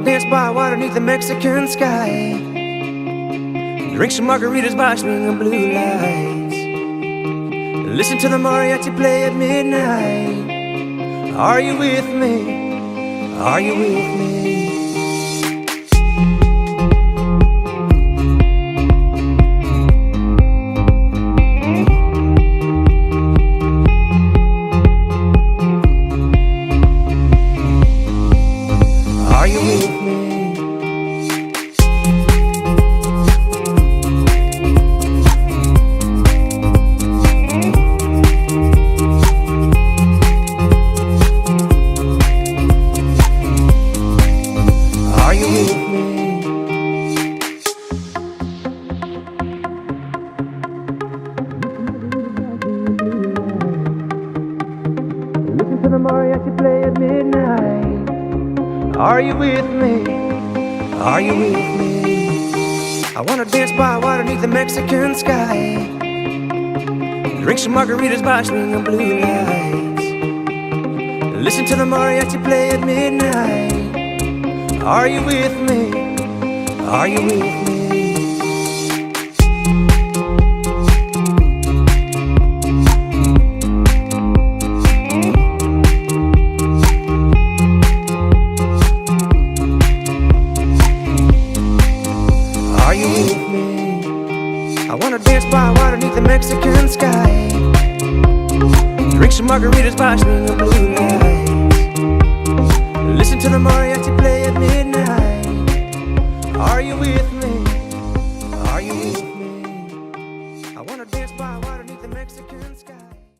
dance by water beneath the Mexican sky. Drink some margaritas by swinging blue lights. Listen to the mariachi play at midnight. Are you with me? Are you with me? Are you with me? Are you with me? Listen to the mariachi play at midnight. Are you with me? Are you with me? I wanna dance by water beneath the Mexican sky. Drink some margaritas by swinging blue lights. Listen to the mariachi play at midnight. Are you with me? Are you with me? Are you with me? I wanna dance by water beneath the Mexican sky. Drink some margaritas by swinging blue lights. Listen to the mariachi play at midnight. Are you with me?